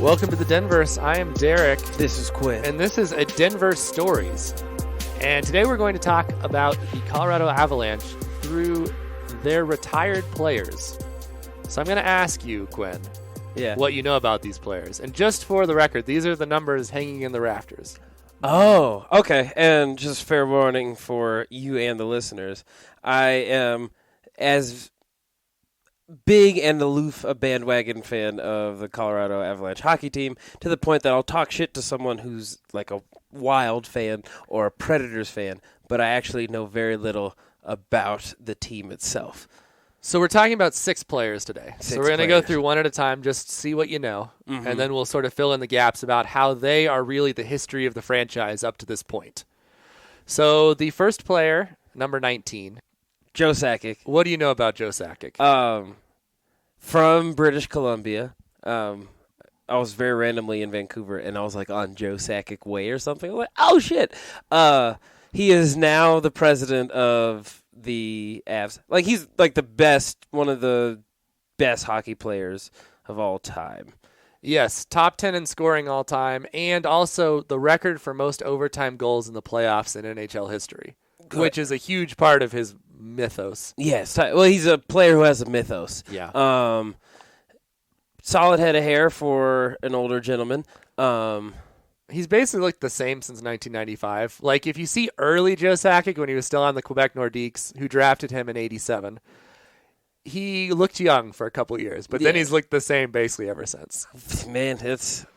Welcome to the Denverse. I am Derek. This is Quinn. And this is a Denverse Stories. And today we're going to talk about the Colorado Avalanche through their retired players. So I'm going to ask you, Quinn, what you know about these players. And just for the record, these are the numbers hanging in the rafters. Oh, okay. And just fair warning for you and the listeners, I am as big and aloof a bandwagon fan of the Colorado Avalanche hockey team to the point that I'll talk shit to someone who's like a Wild fan or a Predators fan, but I actually know very little about the team itself. So we're talking about 6 players today. So we're going to go through one at a time, just see what you know, and then we'll sort of fill in the gaps about how they are really the history of the franchise up to this point. So the first player, number 19. Joe Sakic. What do you know about Joe Sakic? From British Columbia. I was very randomly in Vancouver, and I was like on Joe Sakic Way or something. I'm like, oh, shit. He is now the president of the Avs. Like, he's like the best, one of the best hockey players of all time. Yes, top 10 in scoring all time, and also the record for most overtime goals in the playoffs in NHL history, which is a huge part of his mythos. Yes. Well, he's a player who has a mythos. Yeah. Solid head of hair for an older gentleman. He's basically looked the same since 1995. Like, if you see early Joe Sakic when he was still on the Quebec Nordiques, who drafted him in 87, he looked young for a couple years, but then he's looked the same basically ever since. Man,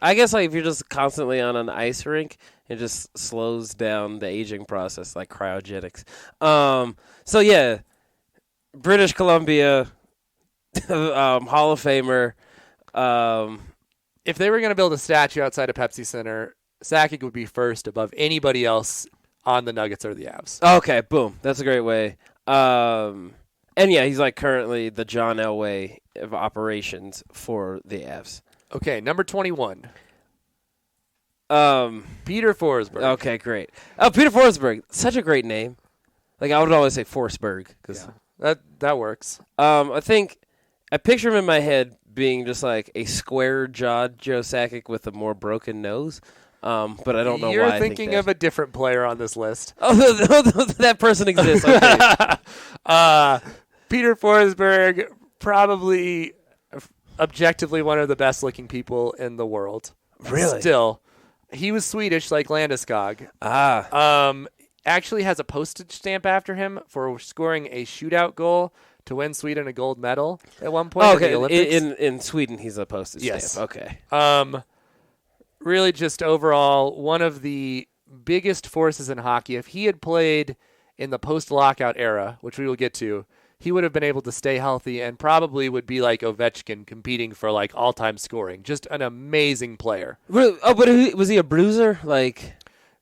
I guess like if you're just constantly on an ice rink, it just slows down the aging process, like cryogenics. So yeah, British Columbia, Hall of Famer. If they were going to build a statue outside of Pepsi Center, Sakic would be first above anybody else on the Nuggets or the Avs. Okay, boom. That's a great way. And yeah, he's like currently the John Elway of operations for the Avs. Okay, number 21. Peter Forsberg. Okay, great. Oh, Peter Forsberg. Such a great name. Like, I would always say Forsberg. That works. I think I picture him in my head being just like a square-jawed Joe Sakic with a more broken nose. But I don't know why You're thinking of a different player on this list. Oh, that person exists. Okay. Peter Forsberg, probably objectively one of the best-looking people in the world. Really? Still. He was Swedish, like Landeskog. Actually has a postage stamp after him for scoring a shootout goal to win Sweden a gold medal at one point at the Olympics. In Sweden, he's a postage stamp. Okay. Really just overall one of the biggest forces in hockey. If he had played in the post-lockout era, which we will get to, he would have been able to stay healthy and probably would be like Ovechkin competing for like all-time scoring. Just an amazing player. Oh, but was he a bruiser? Like,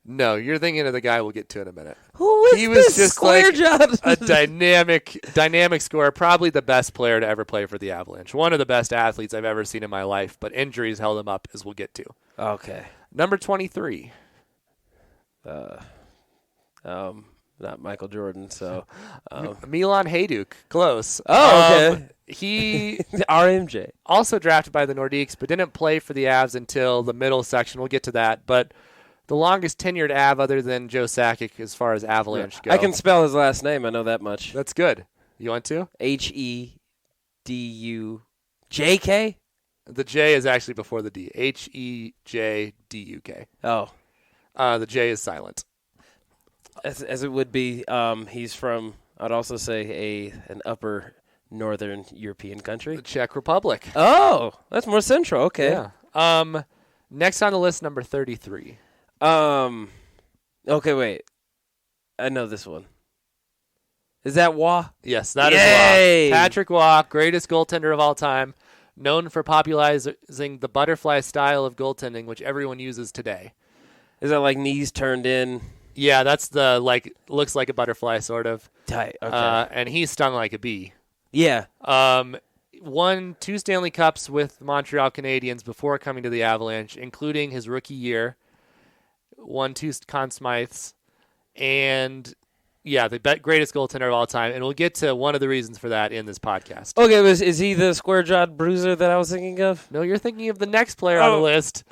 no, you're thinking of the guy we'll get to in a minute. Who is he was this just square like job? a dynamic scorer, probably the best player to ever play for the Avalanche. One of the best athletes I've ever seen in my life, but injuries held him up, as we'll get to. Okay. Number 23. Not Michael Jordan, so Milan Hajduk, close. Oh, okay. He RMJ, also drafted by the Nordiques, but didn't play for the Avs until the middle section. We'll get to that, but the longest tenured Av other than Joe Sakic as far as Avalanche go. I can spell his last name. I know that much. That's good. You want to? Hedujk. The J is actually before the D. Hejduk. Oh. The J is silent. As it would be, he's from, I'd also say, an upper northern European country. The Czech Republic. Oh, that's more central. Okay. Yeah. Next on the list, number 33. Okay, wait. I know this one. Is that Waugh? Yes, that is Waugh. Patrick Waugh, greatest goaltender of all time, known for popularizing the butterfly style of goaltending, which everyone uses today. Is that like knees turned in? Yeah, that's the looks like a butterfly sort of. Tight. Okay. And he stung like a bee. Yeah. Won 2 Stanley Cups with Montreal Canadiens before coming to the Avalanche, including his rookie year. Won 2 Conn Smythes, and Yeah, the greatest goaltender of all time, and we'll get to one of the reasons for that in this podcast. Okay, is he the square-jawed bruiser that I was thinking of? No, you're thinking of the next player on the list,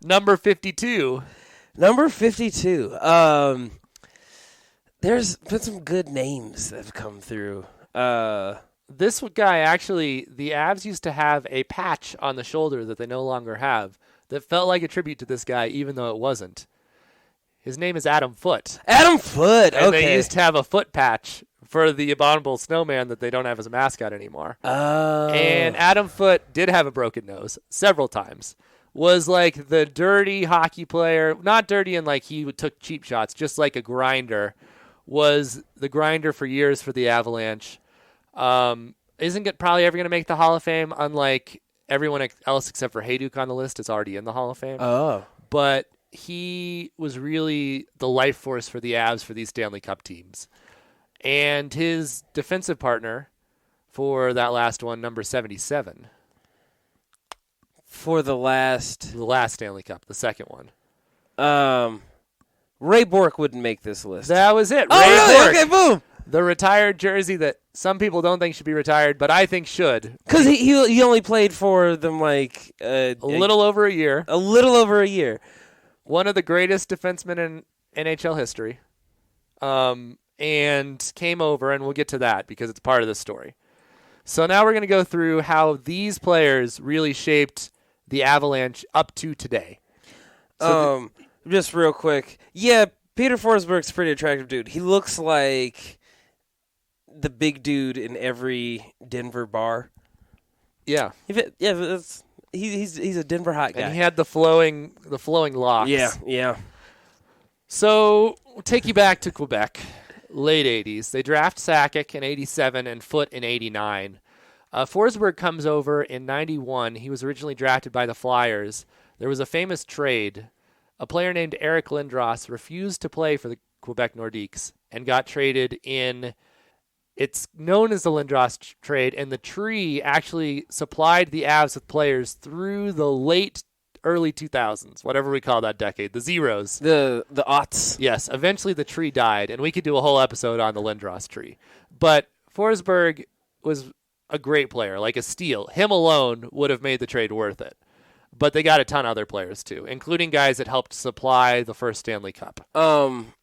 number 52. Number 52. There's been some good names that have come through. This guy, actually, the Avs used to have a patch on the shoulder that they no longer have that felt like a tribute to this guy, even though it wasn't. His name is Adam Foote. Adam Foote, okay. And they used to have a foot patch for the abominable snowman that they don't have as a mascot anymore. Oh. And Adam Foote did have a broken nose several times. Was like the dirty hockey player, not dirty in like he took cheap shots, just like a grinder. Was the grinder for years for the Avalanche. Isn't probably ever going to make the Hall of Fame, unlike everyone else except for Hayduk on the list is already in the Hall of Fame. Oh. But he was really the life force for the Avs for these Stanley Cup teams. And his defensive partner for that last one, number 77. For the last Stanley Cup, the second one. Ray Bourque wouldn't make this list. That was it. Oh, Ray really? Bourque. Okay, boom. The retired jersey that some people don't think should be retired, but I think should. Because he only played for them like a little over a year. A little over a year. One of the greatest defensemen in NHL history. And came over, and we'll get to that because it's part of the story. So now we're going to go through how these players really shaped the Avalanche up to today. So just real quick. Yeah, Peter Forsberg's a pretty attractive dude. He looks like the big dude in every Denver bar. Yeah. He's a Denver hot guy. And he had the flowing locks. Yeah. So we'll take you back to Quebec, late 80s. They draft Sakic in 87 and Foote in 89. Forsberg comes over in 91. He was originally drafted by the Flyers. There was a famous trade. A player named Eric Lindros refused to play for the Quebec Nordiques and got traded in. It's known as the Lindros trade, and the tree actually supplied the Avs with players through the early 2000s, whatever we call that decade, the zeros. The aughts. Yes, eventually the tree died, and we could do a whole episode on the Lindros tree. But Forsberg was a great player, like a steal. Him alone would have made the trade worth it. But they got a ton of other players, too, including guys that helped supply the first Stanley Cup.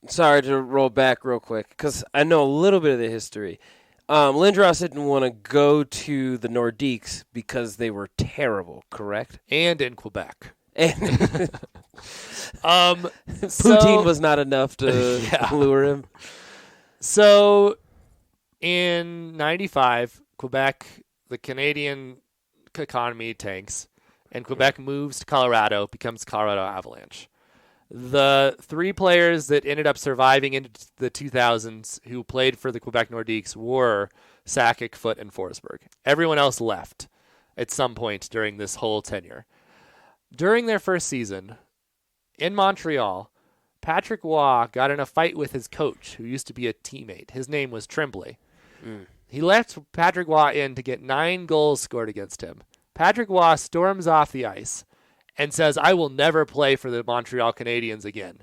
Sorry to roll back real quick, because I know a little bit of the history. Lindros didn't want to go to the Nordiques because they were terrible, correct? And in Quebec. Poutine was not enough to lure him. So, in 95, Quebec, the Canadian economy tanks. And Quebec moves to Colorado, becomes Colorado Avalanche. The three players that ended up surviving into the 2000s who played for the Quebec Nordiques were Sakic, Foote, and Forsberg. Everyone else left at some point during this whole tenure. During their first season, in Montreal, Patrick Roy got in a fight with his coach, who used to be a teammate. His name was Tremblay. He left Patrick Roy in to get 9 goals scored against him. Patrick Roy storms off the ice and says, I will never play for the Montreal Canadiens again.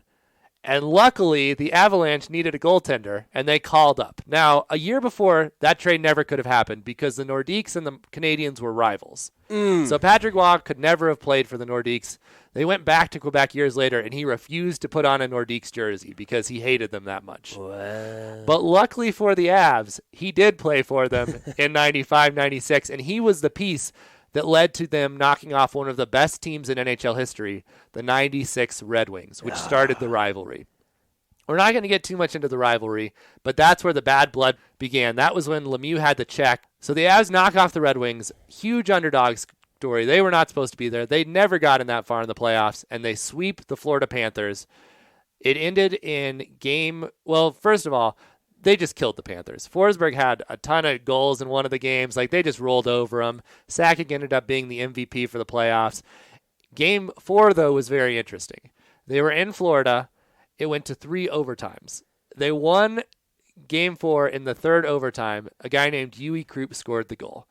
And luckily, the Avalanche needed a goaltender, and they called up. Now, a year before, that trade never could have happened because the Nordiques and the Canadiens were rivals. So Patrick Roy could never have played for the Nordiques. They went back to Quebec years later, and he refused to put on a Nordiques jersey because he hated them that much. Wow. But luckily for the Avs, he did play for them in 95, 96, and he was the piece that led to them knocking off one of the best teams in NHL history, the 96 Red Wings, which started the rivalry. We're not going to get too much into the rivalry, but that's where the bad blood began. That was when Lemieux had the check. So the Avs knock off the Red Wings. Huge underdog story. They were not supposed to be there. They never gotten that far in the playoffs, and they sweep the Florida Panthers. It ended in first of all, they just killed the Panthers. Forsberg had a ton of goals in one of the games. Like, they just rolled over them. Sakic ended up being the MVP for the playoffs. Game 4, though, was very interesting. They were in Florida. It went to 3 overtimes. They won Game 4 in the 3rd overtime. A guy named Yui Krupp scored the goal.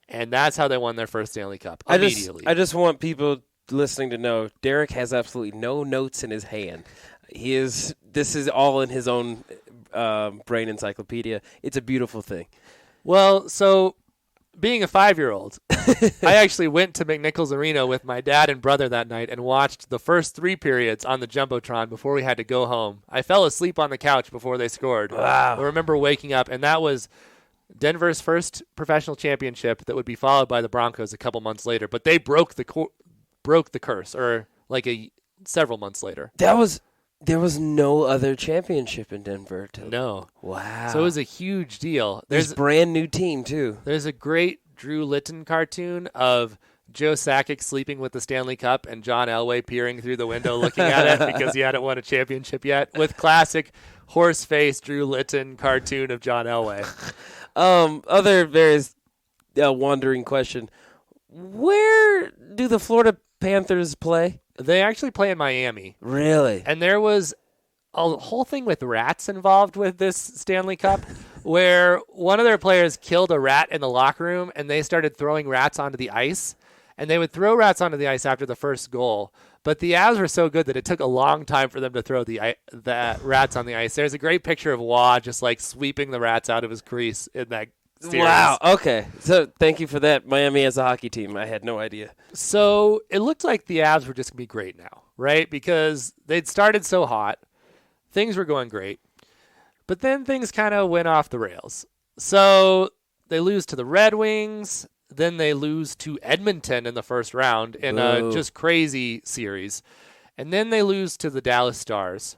And that's how they won their first Stanley Cup immediately. I just want people listening to know Derek has absolutely no notes in his hand. This is all in his own brain encyclopedia. It's a beautiful thing. Well, so being a 5-year-old, I actually went to McNichols Arena with my dad and brother that night and watched the first 3 periods on the Jumbotron before we had to go home. I fell asleep on the couch before they scored. Wow. I remember waking up, and that was Denver's first professional championship that would be followed by the Broncos a couple months later. But they broke the curse, or like several months later. There was no other championship in Denver. No. Wow. So it was a huge deal. There's a brand new team, too. There's a great Drew Litton cartoon of Joe Sakic sleeping with the Stanley Cup and John Elway peering through the window looking at it because he hadn't won a championship yet, with classic horse-faced Drew Litton cartoon of John Elway. Other various wandering question. Where do the Florida Panthers play? They actually play in Miami. Really? And there was a whole thing with rats involved with this Stanley Cup where one of their players killed a rat in the locker room and they started throwing rats onto the ice. And they would throw rats onto the ice after the first goal. But the Avs were so good that it took a long time for them to throw the rats on the ice. There's a great picture of Waugh just like sweeping the rats out of his crease in that series. Wow. Okay. So thank you for that. Miami as a hockey team. I had no idea. So it looked like the Avs were just going to be great now, right? Because they'd started so hot. Things were going great. But then things kind of went off the rails. So they lose to the Red Wings. Then they lose to Edmonton in the first round in a just crazy series. And then they lose to the Dallas Stars.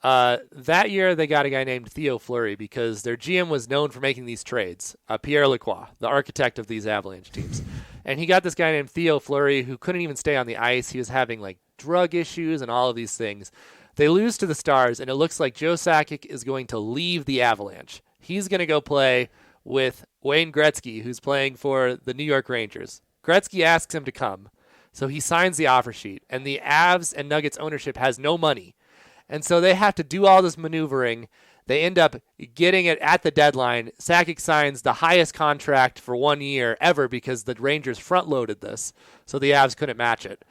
That year, they got a guy named Theo Fleury because their GM was known for making these trades, Pierre Lacroix, the architect of these Avalanche teams. And he got this guy named Theo Fleury who couldn't even stay on the ice. He was having like drug issues and all of these things. They lose to the Stars, and it looks like Joe Sakic is going to leave the Avalanche. He's going to go play with Wayne Gretzky, who's playing for the New York Rangers. Gretzky asks him to come, so he signs the offer sheet, and the Avs and Nuggets ownership has no money. And so they have to do all this maneuvering. They end up getting it at the deadline. Sakic signs the highest contract for 1 year ever because the Rangers front-loaded this, so the Avs couldn't match it.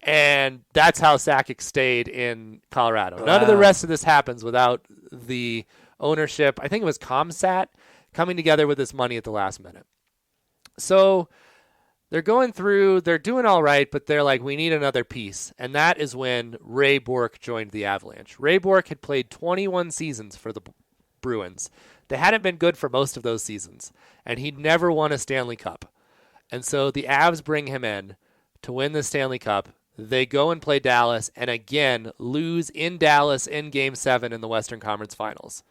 And that's how Sakic stayed in Colorado. Wow. None of the rest of this happens without the ownership. I think it was Comsat coming together with this money at the last minute. So they're going through, they're doing all right, but they're like, we need another piece. And that is when Ray Bourque joined the Avalanche. Ray Bourque had played 21 seasons for the Bruins. They hadn't been good for most of those seasons, and he'd never won a Stanley Cup. And so the Avs bring him in to win the Stanley Cup. They go and play Dallas, and again lose in Dallas in Game 7 in the Western Conference Finals.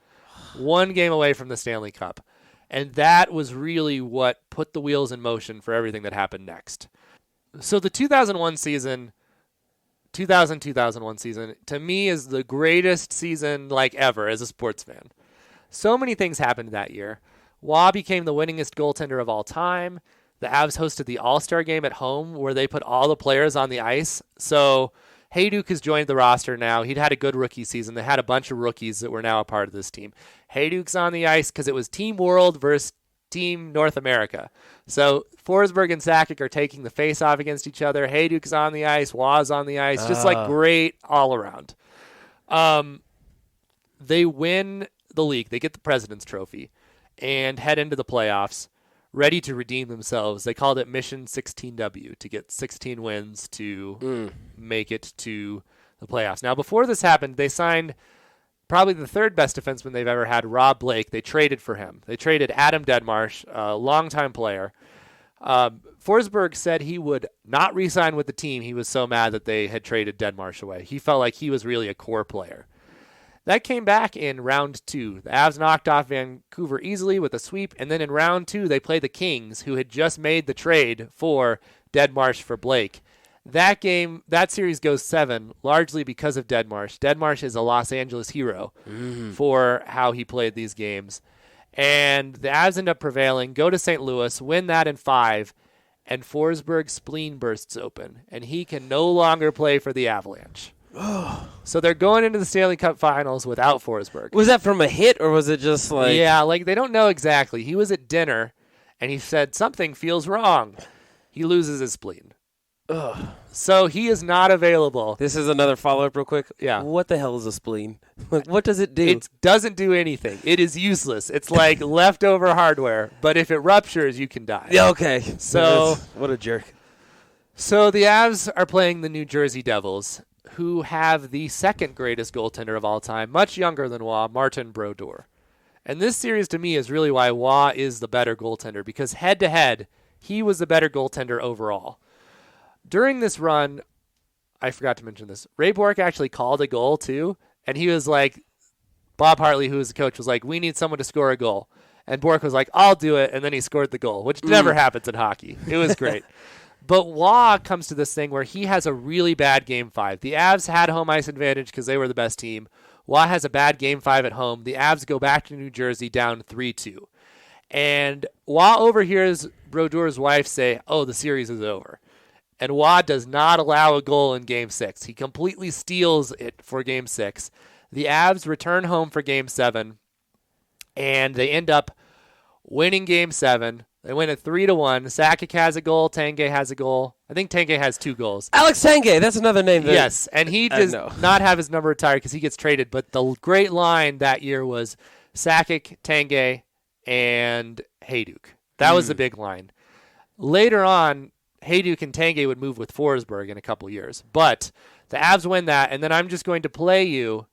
1 game away from the Stanley Cup. And that was really what put the wheels in motion for everything that happened next. So the 2000-2001 season, to me, is the greatest season like ever as a sports fan. So many things happened that year. Waugh became the winningest goaltender of all time. The Avs hosted the All-Star game at home where they put all the players on the ice. So Hayduk has joined the roster now. He'd had a good rookie season. They had a bunch of rookies that were now a part of this team. Hayduk's on the ice because it was Team World versus Team North America. So Forsberg and Sakic are taking the face-off against each other. Hayduk's on the ice. Waugh's on the ice. Just like great all around. They win the league. They get the President's Trophy and head into the playoffs ready to redeem themselves. They called it Mission 16W, to get 16 wins to make it to the playoffs. Now, before this happened, they signed probably the third best defenseman they've ever had, Rob Blake. They traded for him. They traded Adam Deadmarsh, a longtime player. Forsberg said he would not re-sign with the team. He was so mad that they had traded Deadmarsh away. He felt like he was really a core player. That came back in round 2. The Avs knocked off Vancouver easily with a sweep, and then in round 2, they played the Kings, who had just made the trade for Deadmarsh for Blake. That series goes 7, largely because of Deadmarsh. Deadmarsh is a Los Angeles hero for how he played these games. And the Avs end up prevailing, go to St. Louis, win that in 5, and Forsberg's spleen bursts open, and he can no longer play for the Avalanche. So they're going into the Stanley Cup Finals without Forsberg. Was that from a hit, or was it just like... Yeah, like they don't know exactly. He was at dinner, and he said, something feels wrong. He loses his spleen. Ugh. So he is not available. This is another follow-up real quick. Yeah. What the hell is a spleen? Like, what does it do? It doesn't do anything. It is useless. It's like leftover hardware. But if it ruptures, you can die. Yeah, okay. So what a jerk. So the Avs are playing the New Jersey Devils, who have the second greatest goaltender of all time, much younger than Waugh, Martin Brodeur. And this series, to me, is really why Waugh is the better goaltender, because head-to-head, he was the better goaltender overall. During this run, I forgot to mention this, Ray Bourque actually called a goal, too, and he was like, Bob Hartley, who was the coach, was like, we need someone to score a goal. And Bourque was like, I'll do it, and then he scored the goal, which never happens in hockey. It was great. But Waugh comes to this thing where he has a really bad Game 5. The Avs had home ice advantage because they were the best team. Waugh has a bad Game 5 at home. The Avs go back to New Jersey down 3-2. And Waugh overhears Brodeur's wife say, oh, the series is over. And Waugh does not allow a goal in Game 6. He completely steals it for Game 6. The Avs return home for Game 7, and they end up winning Game 7. They win it 3-1. Sakic has a goal. Tanguay has a goal. I think Tanguay has 2 goals. Alex Tanguay, that's another name. Yes, and he does not have his number retired because he gets traded. But the great line that year was Sakic, Tanguay, and Hayduk. That was the big line. Later on, Hayduk and Tanguay would move with Forsberg in a couple years. But the Avs win that, and then I'm just going to play you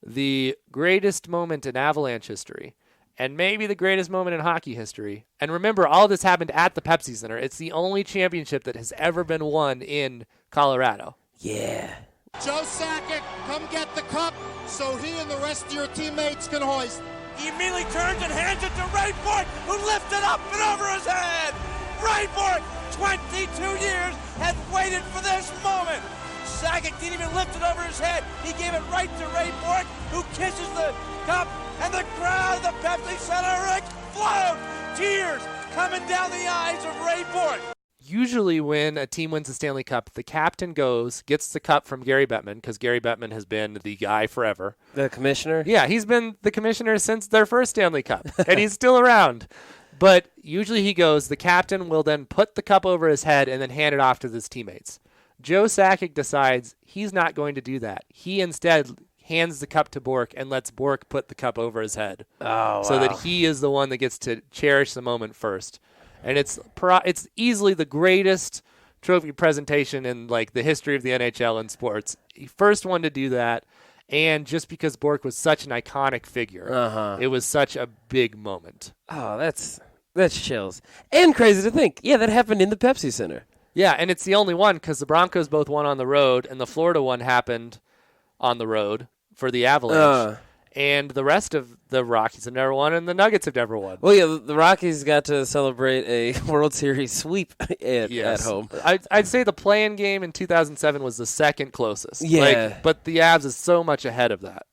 the greatest moment in Avalanche history. And maybe the greatest moment in hockey history. And remember, all this happened at the Pepsi Center. It's the only championship that has ever been won in Colorado. Yeah. Joe Sakic, come get the cup so he and the rest of your teammates can hoist. He immediately turns and hands it to Ray Bourque, who lifts it up and over his head. Ray Bourque, 22 years, had waited for this moment. Sakic didn't even lift it over his head. He gave it right to Ray Bourque, who kisses the cup. And the crowd of the Pepsi Center explodes. Tears coming down the eyes of Ray Bourque. Usually when a team wins the Stanley Cup, the captain goes, gets the cup from Gary Bettman, because Gary Bettman has been the guy forever. The commissioner? Yeah, he's been the commissioner since their first Stanley Cup, and he's still around. But usually he goes, the captain will then put the cup over his head and then hand it off to his teammates. Joe Sakic decides he's not going to do that. He instead hands the cup to Bourque and lets Bourque put the cup over his head. Oh, so that he is the one that gets to cherish the moment first. And it's easily the greatest trophy presentation in like the history of the NHL and sports. He first one to do that, and just because Bourque was such an iconic figure, it was such a big moment. Oh, that's chills. And crazy to think. Yeah, that happened in the Pepsi Center. Yeah, and it's the only one because the Broncos both won on the road, and the Florida one happened on the road for the Avalanche. And the rest of the Rockies have never won, and the Nuggets have never won. Well, yeah, the Rockies got to celebrate a World Series sweep at home. I'd say the play-in game in 2007 was the second closest. Yeah. But the Avs is so much ahead of that.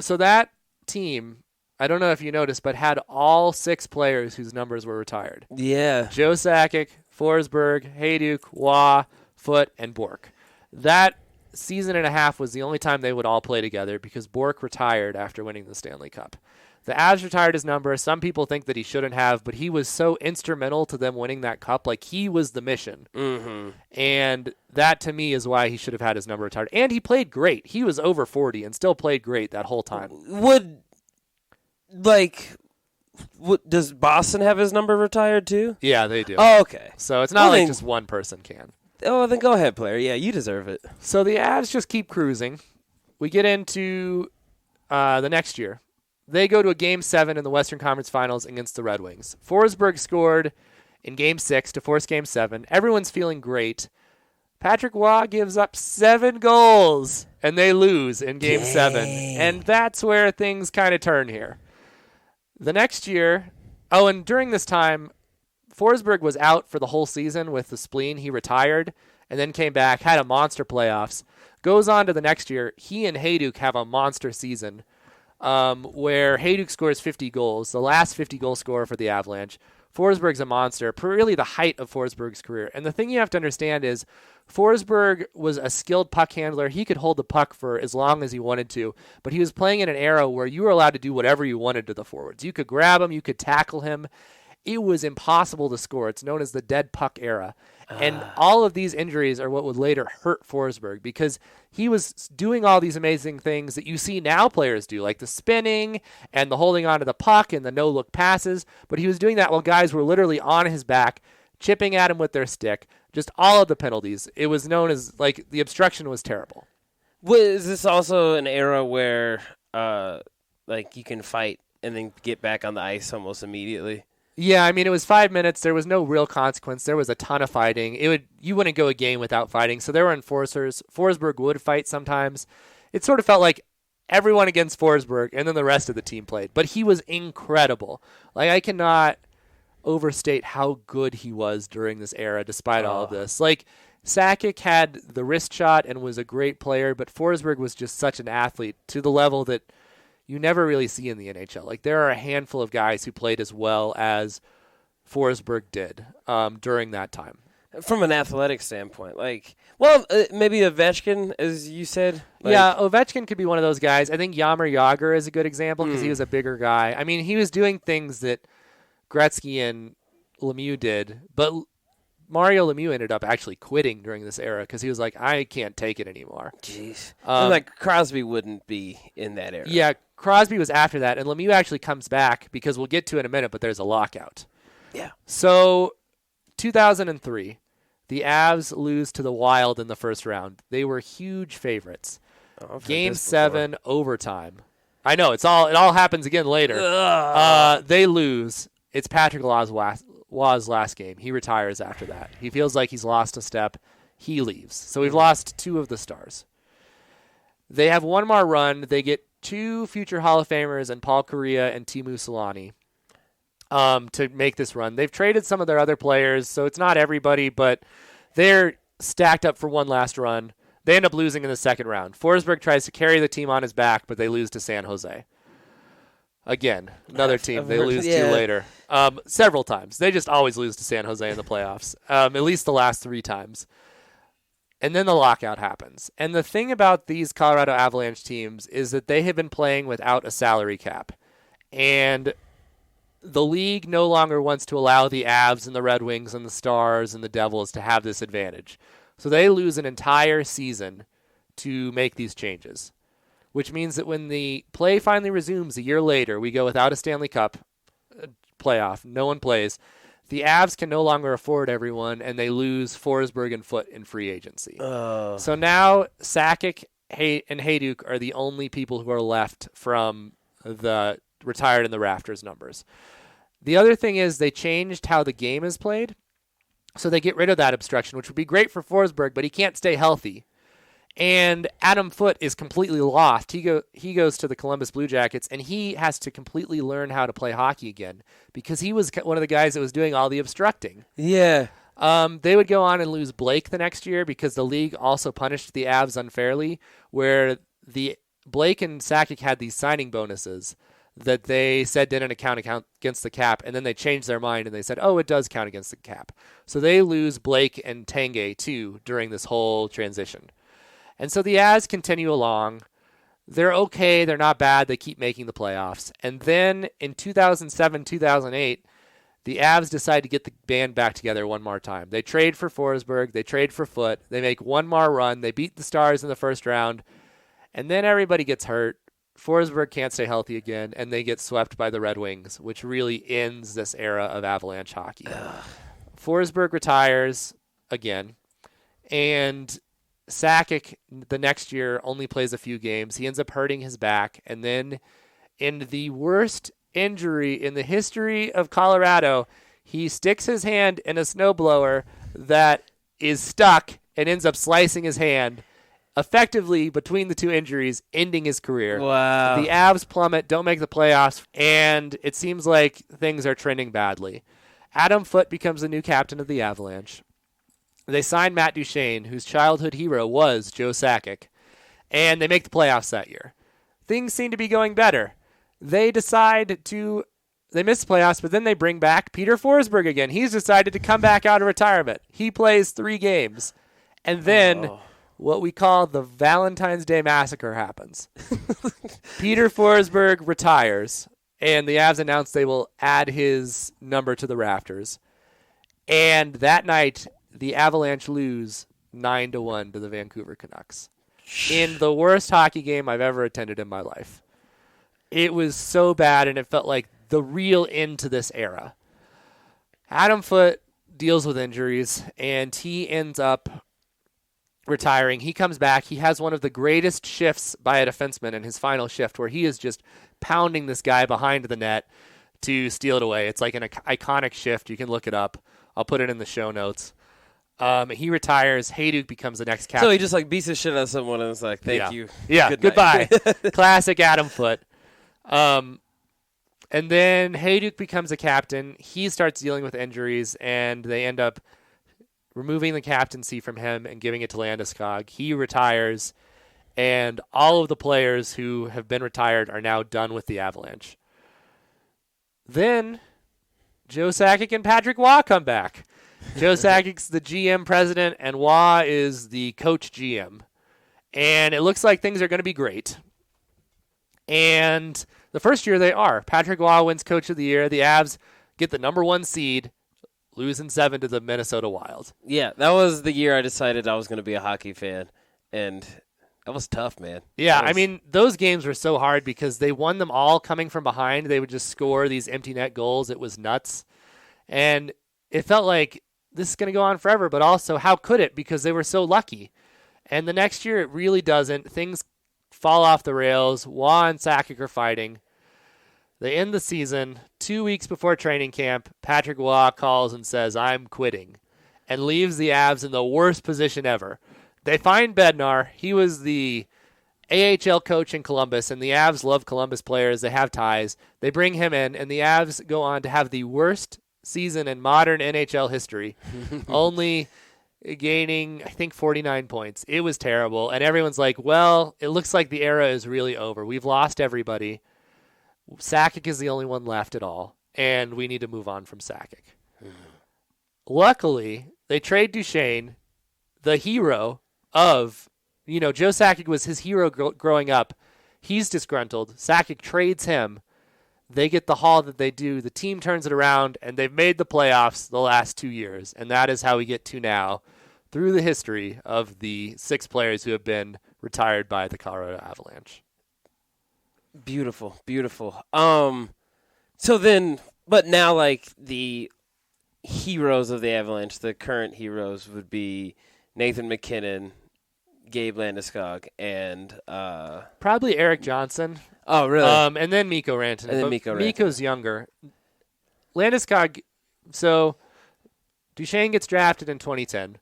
So that team, I don't know if you noticed, but had all 6 players whose numbers were retired. Yeah. Joe Sakic, Forsberg, Hayduk, Waugh, Foote, and Bourque. That season and a half was the only time they would all play together because Bourque retired after winning the Stanley Cup. The Avs retired his number. Some people think that he shouldn't have, but he was so instrumental to them winning that cup. Like, he was the mission. Mm-hmm. And that, to me, is why he should have had his number retired. And he played great. He was over 40 and still played great that whole time. Does Boston have his number retired too? Yeah, they do. Oh, okay. So it's not like just one person can. Oh, then go ahead, player. Yeah, you deserve it. So the Avs just keep cruising. We get into the next year. They go to a Game 7 in the Western Conference Finals against the Red Wings. Forsberg scored in Game 6 to force Game 7. Everyone's feeling great. Patrick Waugh gives up 7 goals, and they lose in Game 7. And that's where things kind of turn here. The next year, and during this time, Forsberg was out for the whole season with the spleen. He retired and then came back, had a monster playoffs. Goes on to the next year. He and Hayduk have a monster season where Hayduk scores 50 goals, the last 50-goal scorer for the Avalanche. Forsberg's a monster, really the height of Forsberg's career. And the thing you have to understand is Forsberg was a skilled puck handler. He could hold the puck for as long as he wanted to, but he was playing in an era where you were allowed to do whatever you wanted to the forwards. You could grab him, you could tackle him, it was impossible to score. It's known as the dead puck era. And all of these injuries are what would later hurt Forsberg because he was doing all these amazing things that you see now players do, like the spinning and the holding onto the puck and the no-look passes. But he was doing that while guys were literally on his back, chipping at him with their stick, just all of the penalties. It was known as, like, the obstruction was terrible. Was this also an era where, like, you can fight and then get back on the ice almost immediately? Yeah, I mean, it was 5 minutes. There was no real consequence. There was a ton of fighting. You wouldn't go a game without fighting. So there were enforcers. Forsberg would fight sometimes. It sort of felt like everyone against Forsberg, and then the rest of the team played. But he was incredible. Like, I cannot overstate how good he was during this era, despite all of this. Like, Sakic had the wrist shot and was a great player, but Forsberg was just such an athlete to the level that you never really see in the NHL. Like, there are a handful of guys who played as well as Forsberg did during that time. From an athletic standpoint, like, well, maybe Ovechkin, as you said. Like, yeah, Ovechkin could be one of those guys. I think Jaromir Jagr is a good example because he was a bigger guy. I mean, he was doing things that Gretzky and Lemieux did, but Mario Lemieux ended up actually quitting during this era because he was like, I can't take it anymore. Jeez. And like Crosby wouldn't be in that era. Yeah, Crosby was after that, and Lemieux actually comes back because we'll get to it in a minute, but there's a lockout. Yeah. So, 2003, the Avs lose to the Wild in the first round. They were huge favorites. Game 7, overtime. I know, it all happens again later. They lose. It's Patrick Law's last game. He retires after that. He feels like he's lost a step. He leaves. So we've lost 2 of the stars. They have one more run. They get 2 future Hall of Famers and Paul Kariya and Teemu Selanne to make this run. They've traded some of their other players, so it's not everybody, but they're stacked up for one last run. They end up losing in the second round. Forsberg tries to carry the team on his back, but they lose to San Jose. Again, another team they lose to later. Several times. They just always lose to San Jose in the playoffs, at least the last 3 times. And then the lockout happens. And the thing about these Colorado Avalanche teams is that they have been playing without a salary cap. And the league no longer wants to allow the Avs and the Red Wings and the Stars and the Devils to have this advantage. So they lose an entire season to make these changes, which means that when the play finally resumes a year later, we go without a Stanley Cup playoff. No one plays. The Avs can no longer afford everyone, and they lose Forsberg and Foote in free agency. So now Sakic and Hayduk are the only people who are left from the retired in the Rafters numbers. The other thing is they changed how the game is played, so they get rid of that obstruction, which would be great for Forsberg, but he can't stay healthy. And Adam Foote is completely lost. He goes to the Columbus Blue Jackets, and he has to completely learn how to play hockey again because he was one of the guys that was doing all the obstructing. Yeah. They would go on and lose Blake the next year because the league also punished the Avs unfairly, where the Blake and Sakic had these signing bonuses that they said didn't count against the cap, and then they changed their mind and they said, oh, it does count against the cap. So they lose Blake and Tanguay too during this whole transition. And so the Avs continue along. They're okay. They're not bad. They keep making the playoffs. And then in 2007, 2008, the Avs decide to get the band back together one more time. They trade for Forsberg. They trade for Foote. They make one more run. They beat the Stars in the first round. And then everybody gets hurt. Forsberg can't stay healthy again, and they get swept by the Red Wings, which really ends this era of Avalanche hockey. Forsberg retires again, and Sakic the next year only plays a few games. He ends up hurting his back, and then in the worst injury in the history of Colorado, he sticks his hand in a snowblower that is stuck and ends up slicing his hand, effectively between the 2 injuries, ending his career. Wow. The Avs plummet, don't make the playoffs, and it seems like things are trending badly. Adam Foote becomes the new captain of the Avalanche. They sign Matt Duchene, whose childhood hero was Joe Sakic, and they make the playoffs that year. Things seem to be going better. They miss the playoffs, but then they bring back Peter Forsberg again. He's decided to come back out of retirement. He plays 3 games, and then what we call the Valentine's Day Massacre happens. Peter Forsberg retires, And the Avs announced they will add his number to the Rafters. And that night, the Avalanche lose 9-1 to the Vancouver Canucks in the worst hockey game I've ever attended in my life. It was so bad, and it felt like the real end to this era. Adam Foote deals with injuries, and he ends up retiring. He comes back. He has one of the greatest shifts by a defenseman in his final shift, where he is just pounding this guy behind the net to steal it away. It's like an iconic shift. You can look it up. I'll put it in the show notes. He retires. Hayduk becomes the next captain. So he just like beats the shit out of someone and is like, thank you. Yeah, Good goodbye. night. Classic Adam Foote. And then Hayduk becomes a captain. He starts dealing with injuries, and they end up removing the captaincy from him and giving it to Landeskog. He retires, and all of the players who have been retired are now done with the Avalanche. Then Joe Sakic and Patrick Waugh come back. Joe Sakic's the GM president, and Waugh is the coach GM. And it looks like things are going to be great. And the first year they are. Patrick Waugh wins Coach of the Year. The Avs get the number 1 seed, losing 7 to the Minnesota Wild. Yeah, that was the year I decided I was going to be a hockey fan, and that was tough, man. Yeah, I mean, those games were so hard because they won them all coming from behind. They would just score these empty net goals. It was nuts. And it felt like this is going to go on forever, but also how could it, because they were so lucky. And the next year it really doesn't. Things fall off the rails. Waugh and Sakic are fighting. They end the season. 2 weeks before training camp, Patrick Waugh calls and says, "I'm quitting," and leaves the Avs in the worst position ever. They find Bednar. He was the AHL coach in Columbus, and the Avs love Columbus players. They have ties. They bring him in, and the Avs go on to have the worst season in modern NHL history, only gaining, I think, 49 points. It was terrible, and everyone's like, well, it looks like the era is really over. We've lost everybody. Sakic is the only one left at all, and we need to move on from Sakic. Luckily, they trade Duchesne, the hero of, Joe Sakic was his hero growing up. He's disgruntled. Sakic trades him. They get the haul that they do. The team turns it around, and they've made the playoffs the last 2 years, and that is how we get to now through the history of the 6 players who have been retired by the Colorado Avalanche. Beautiful, beautiful. So then, but now, like, the heroes of the Avalanche, the current heroes would be Nathan McKinnon, Gabe Landeskog, and probably Eric Johnson. Oh, really? And then Mikko Rantanen. And then Mikko Rantanen. Mikko's younger. Landeskog, so Duchesne gets drafted in 2010.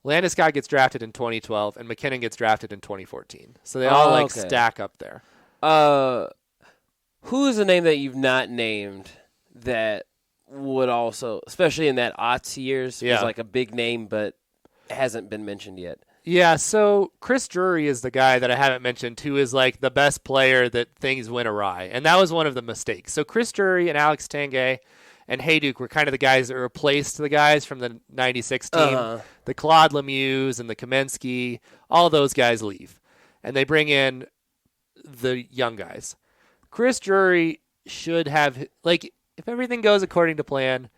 Landeskog gets drafted in 2012, and McKinnon gets drafted in 2014. So they all stack up there. Who is a name that you've not named that would also, especially in that aughts years, was like a big name but hasn't been mentioned yet? Yeah, so Chris Drury is the guy that I haven't mentioned who is like the best player that things went awry, and that was one of the mistakes. So Chris Drury and Alex Tanguay and Hayduk were kind of the guys that replaced the guys from the 96 team. The Claude Lemieux and the Kamensky, all those guys leave, and they bring in the young guys. Chris Drury should have, like, if everything goes according to plan,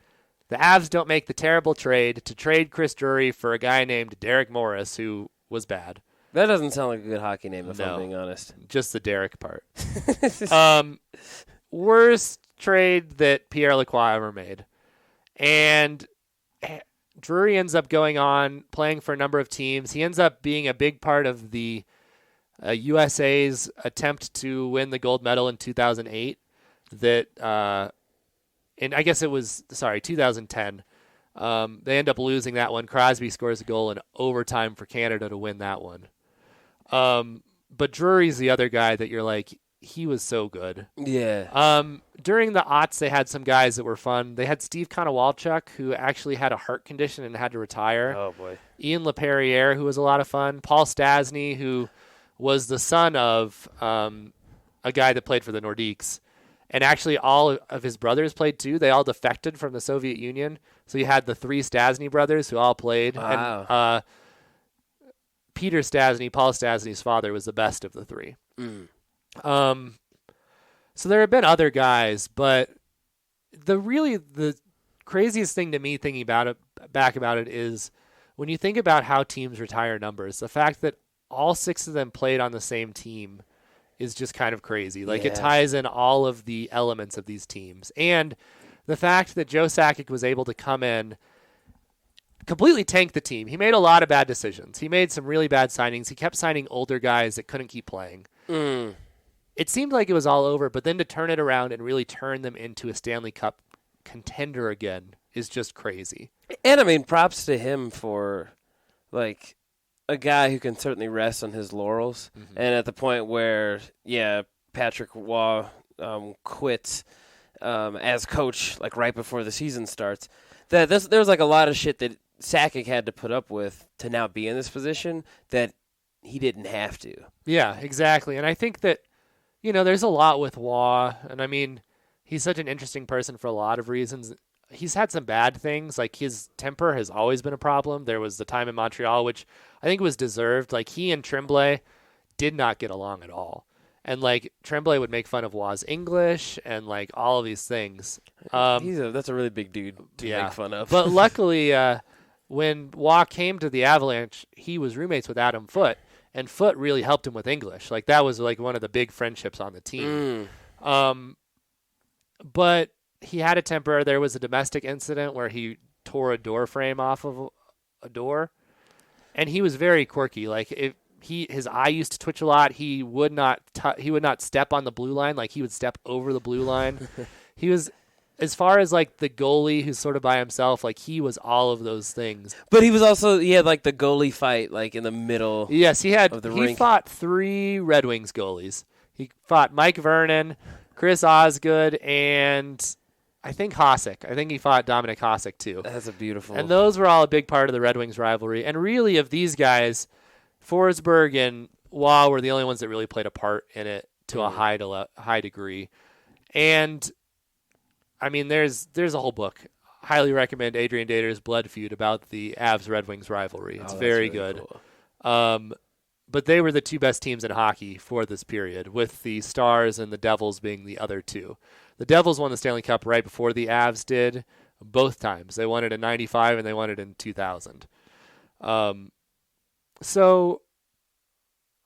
the Avs don't make the terrible trade to trade Chris Drury for a guy named Derek Morris, who was bad. That doesn't sound like a good hockey name, if I'm being honest. Just the Derek part. Worst trade that Pierre Lacroix ever made. And Drury ends up going on, playing for a number of teams. He ends up being a big part of the USA's attempt to win the gold medal in 2008. And I guess it was, 2010. They end up losing that one. Crosby scores a goal in overtime for Canada to win that one. But Drury's the other guy that you're like, he was so good. Yeah. During the aughts, they had some guys that were fun. They had Steve Konowalchuk, who actually had a heart condition and had to retire. Oh, boy. Ian LaPerriere, who was a lot of fun. Paul Stastny, who was the son of a guy that played for the Nordiques. And actually, all of his brothers played too. They all defected from the Soviet Union. So you had the 3 Stastny brothers who all played. Wow. And Peter Stastny, Paul Stastny's father, was the best of the 3. So there have been other guys, but the craziest thing to me thinking about it is when you think about how teams retire numbers, the fact that all 6 of them played on the same team is just kind of crazy. Like it ties in all of the elements of these teams. And the fact that Joe Sakic was able to come in, completely tank the team. He made a lot of bad decisions. He made some really bad signings. He kept signing older guys that couldn't keep playing. It seemed like it was all over, but then to turn it around and really turn them into a Stanley Cup contender again is just crazy. And, I mean, props to him for, like, a guy who can certainly rest on his laurels. Mm-hmm. And at the point where, Patrick Waugh quits as coach, like, right before the season starts, there's like, a lot of shit that Sakic had to put up with to now be in this position that he didn't have to. Yeah, exactly. And I think that, there's a lot with Waugh. And, I mean, he's such an interesting person for a lot of reasons. He's had some bad things. Like, his temper has always been a problem. There was the time in Montreal, which I think was deserved. Like, he and Tremblay did not get along at all. And, like, Tremblay would make fun of Waugh's English and, like, all of these things. That's a really big dude to make fun of. But luckily, when Waugh came to the Avalanche, he was roommates with Adam Foote. And Foote really helped him with English. Like, that was, like, one of the big friendships on the team. But he had a temper. There was a domestic incident where he tore a door frame off of a door. And he was very quirky. Like, his eye used to twitch a lot. He would not step on the blue line. Like, he would step over the blue line. He was, as far as, like, the goalie who's sort of by himself, like, he was all of those things. But he had, like, the goalie fight, like, in the middle. Yes, he rink. Fought 3 Red Wings goalies. He fought Mike Vernon, Chris Osgood, and I think Hasek. I think he fought Dominic Hasek, too. That's a beautiful. And those were all a big part of the Red Wings rivalry. And really, of these guys, Forsberg and Waugh were the only ones that really played a part in it to a high degree. And I mean, there's a whole book. Highly recommend Adrian Dater's Blood Feud about the Avs-Red Wings rivalry. It's very really good. Cool. But they were the 2 best teams in hockey for this period, with the Stars and the Devils being the other 2. The Devils won the Stanley Cup right before the Avs did, both times. They won it in 95 and they won it in 2000. So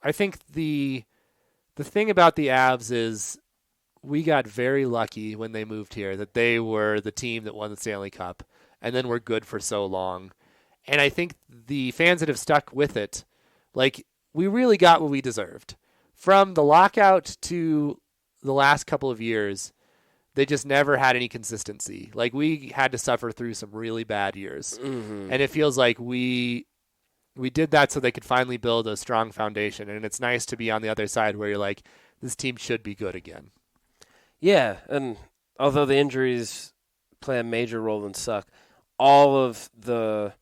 I think the thing about the Avs is we got very lucky when they moved here that they were the team that won the Stanley Cup and then were good for so long. And I think the fans that have stuck with it, like, we really got what we deserved. From the lockout to the last couple of years, they just never had any consistency. Like, we had to suffer through some really bad years. Mm-hmm. And it feels like we did that so they could finally build a strong foundation. And it's nice to be on the other side where you're like, this team should be good again. Yeah, and although the injuries play a major role and suck, all of the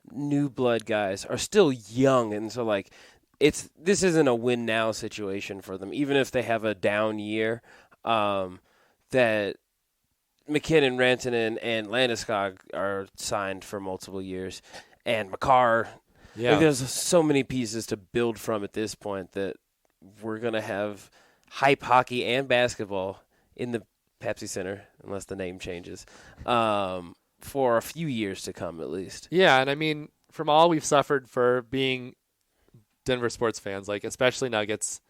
new blood guys are still young, and so, like, this isn't a win now situation for them. Even if they have a down year, that McKinnon, Rantanen, and Landeskog are signed for multiple years, and Makar. Yeah, like, there's so many pieces to build from at this point that we're gonna have hype hockey and basketball in the Pepsi Center, unless the name changes, for a few years to come at least. Yeah, and I mean, from all we've suffered for being Denver sports fans, like, especially Nuggets,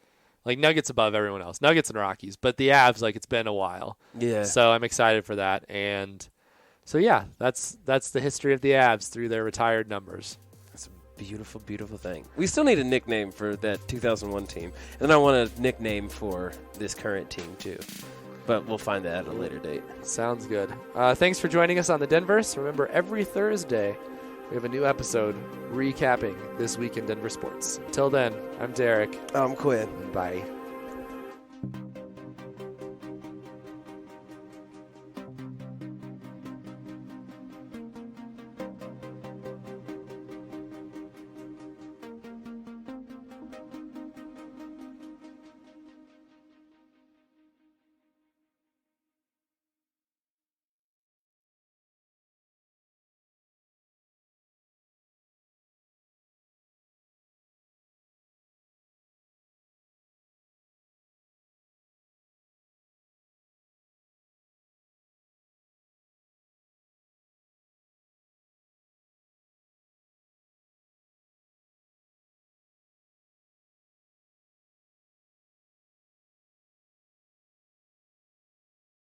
like, Nuggets above everyone else, Nuggets and Rockies, but the Avs, like, it's been a while. Yeah. So I'm excited for that. And so, yeah, that's the history of the Avs through their retired numbers. Beautiful, beautiful thing. We still need a nickname for that 2001 team. And then I want a nickname for this current team, too. But we'll find that at a later date. Sounds good. Thanks for joining us on the Denverse. Remember, every Thursday, we have a new episode recapping this week in Denver sports. Until then, I'm Derek. I'm Quinn. Bye.